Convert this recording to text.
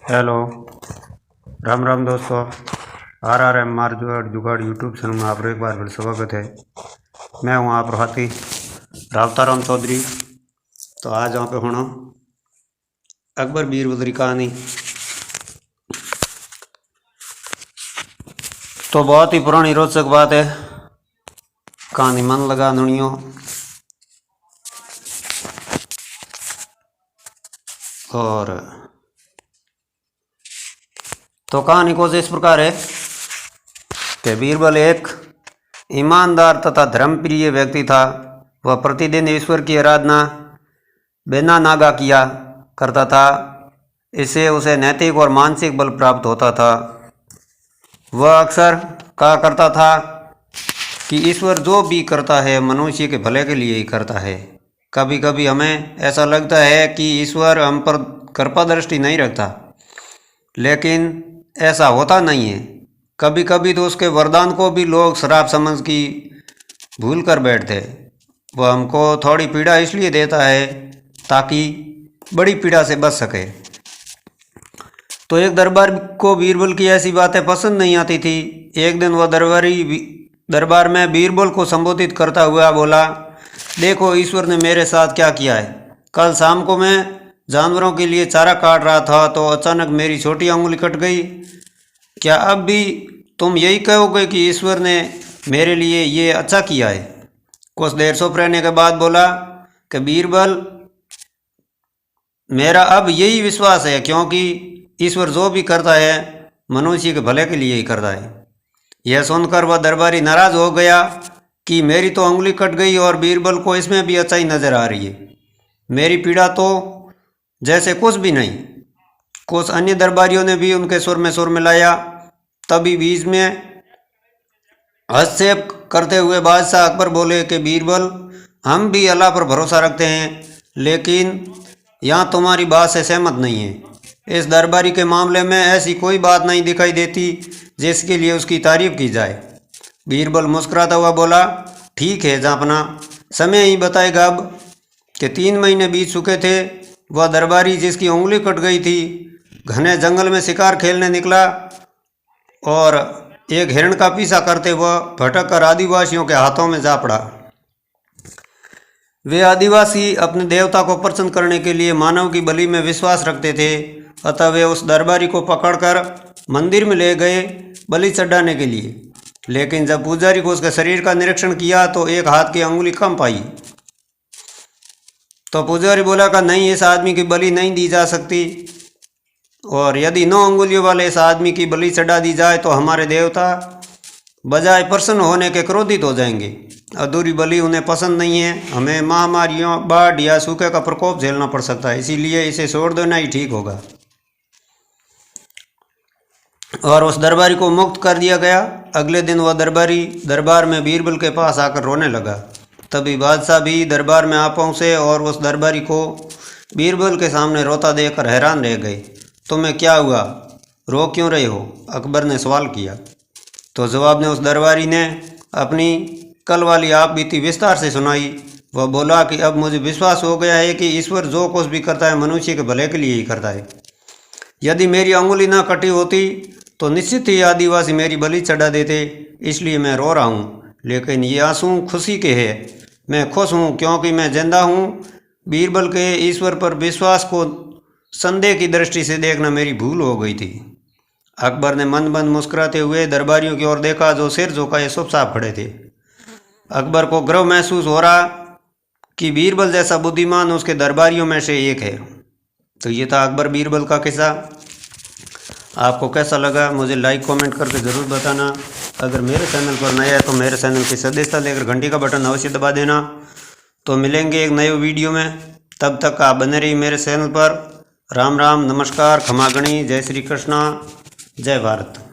Hello, Ram Ram दोस्तों। RRM मार जुगाड़ यूट्यूब चैनल में आप एक बार फिर स्वागत है। मैं हूँ आप हाथी रावताराम चौधरी। तो आज यहाँ पे होना अकबर बीरबल की कहानी। तो बहुत ही पुरानी रोचक बात है, कहानी मन लगा दुनियो। और तो कहानी को इस प्रकार है कि बीरबल एक ईमानदार तथा धर्मप्रिय व्यक्ति था। वह प्रतिदिन ईश्वर की आराधना बिना नागा किया करता था। इससे उसे नैतिक और मानसिक बल प्राप्त होता था। वह अक्सर कहा करता था कि ईश्वर जो भी करता है मनुष्य के भले के लिए ही करता है। कभी कभी हमें ऐसा लगता है कि ईश्वर हम पर कृपा दृष्टि नहीं रखता, लेकिन ऐसा होता नहीं है। कभी कभी तो उसके वरदान को भी लोग श्राप समझ की भूल कर बैठते। वह हमको थोड़ी पीड़ा इसलिए देता है ताकि बड़ी पीड़ा से बच सके। तो एक दरबार को बीरबल की ऐसी बातें पसंद नहीं आती थी। एक दिन वह दरबार में बीरबल को संबोधित करता हुआ बोला, देखो ईश्वर ने मेरे साथ क्या किया है। कल शाम को मैं जानवरों के लिए चारा काट रहा था तो अचानक मेरी छोटी अंगुली कट गई। क्या अब भी तुम यही कहोगे कि ईश्वर ने मेरे लिए ये अच्छा किया है? कुछ देर चुप रहने के बाद बोला कि बीरबल, मेरा अब यही विश्वास है, क्योंकि ईश्वर जो भी करता है मनुष्य के भले के लिए ही करता है। यह सुनकर वह दरबारी नाराज हो गया कि मेरी तो अंगुली कट गई और बीरबल को इसमें भी अच्छाई नजर आ रही है। मेरी पीड़ा तो जैसे कुछ भी नहीं। कुछ अन्य दरबारियों ने भी उनके सुर में सुर मिलाया। तभी बीच में हस्तक्षेप करते हुए बादशाह अकबर बोले कि बीरबल, हम भी अल्लाह पर भरोसा रखते हैं, लेकिन यहाँ तुम्हारी बात से सहमत नहीं है। इस दरबारी के मामले में ऐसी कोई बात नहीं दिखाई देती जिसके लिए उसकी तारीफ की जाए। बीरबल मुस्कुराता हुआ बोला, ठीक है जापना, समय ही बताएगा अब कि 3 महीने बीत चुके थे। वह दरबारी जिसकी उंगली कट गई थी घने जंगल में शिकार खेलने निकला और एक हिरण का पीछा करते हुए भटक कर आदिवासियों के हाथों में जा पड़ा। वे आदिवासी अपने देवता को प्रसन्न करने के लिए मानव की बलि में विश्वास रखते थे, अतः वे उस दरबारी को पकड़कर मंदिर में ले गए बलि चढ़ाने के लिए। लेकिन जब पुजारी को उसके शरीर का निरीक्षण किया तो एक हाथ की अंगुली कम पाई। तो पुजारी बोला कि नहीं, इस आदमी की बलि नहीं दी जा सकती, और यदि 9 अंगुलियों वाले इस आदमी की बलि चढ़ा दी जाए तो हमारे देवता बजाय प्रसन्न होने के क्रोधित हो जाएंगे। अधूरी बलि उन्हें पसंद नहीं है। हमें महामारियों, बाढ़ या सूखे का प्रकोप झेलना पड़ सकता है, इसीलिए इसे छोड़ देना ही ठीक होगा। और उस दरबारी को मुक्त कर दिया गया। अगले दिन वह दरबारी दरबार में बीरबल के पास आकर रोने लगा। तभी बादशाह भी दरबार में आ पहुँचे और उस दरबारी को बीरबल के सामने रोता देखकर हैरान रह गए। तुम्हें क्या हुआ, रो क्यों रहे हो? अकबर ने सवाल किया। तो जवाब में उस दरबारी ने अपनी कल वाली आप बीती विस्तार से सुनाई। वह बोला कि अब मुझे विश्वास हो गया है कि ईश्वर जो कुछ भी करता है मनुष्य के भले के लिए ही करता है। यदि मेरी अंगुली ना कटी होती तो निश्चित ही आदिवासी मेरी बलि चढ़ा देते, इसलिए मैं रो रहा हूँ। लेकिन ये आंसू खुशी के हैं। मैं खुश हूँ क्योंकि मैं जिंदा हूँ। बीरबल के ईश्वर पर विश्वास को संदेह की दृष्टि से देखना मेरी भूल हो गई थी। अकबर ने मन बंद मुस्कुराते हुए दरबारियों की ओर देखा जो सिर झुकाए चुपचाप खड़े थे। अकबर को गर्व महसूस हो रहा कि बीरबल जैसा बुद्धिमान उसके दरबारियों में से एक है। तो ये था अकबर बीरबल का किस्सा। आपको कैसा लगा मुझे लाइक कमेंट करके ज़रूर बताना। अगर मेरे चैनल पर नया है तो मेरे चैनल की सदस्यता लेकर घंटी का बटन अवश्य दबा देना। तो मिलेंगे एक नए वीडियो में, तब तक आप बने रहिए मेरे चैनल पर। राम राम, नमस्कार, खमागणी, जय श्री कृष्णा, जय भारत।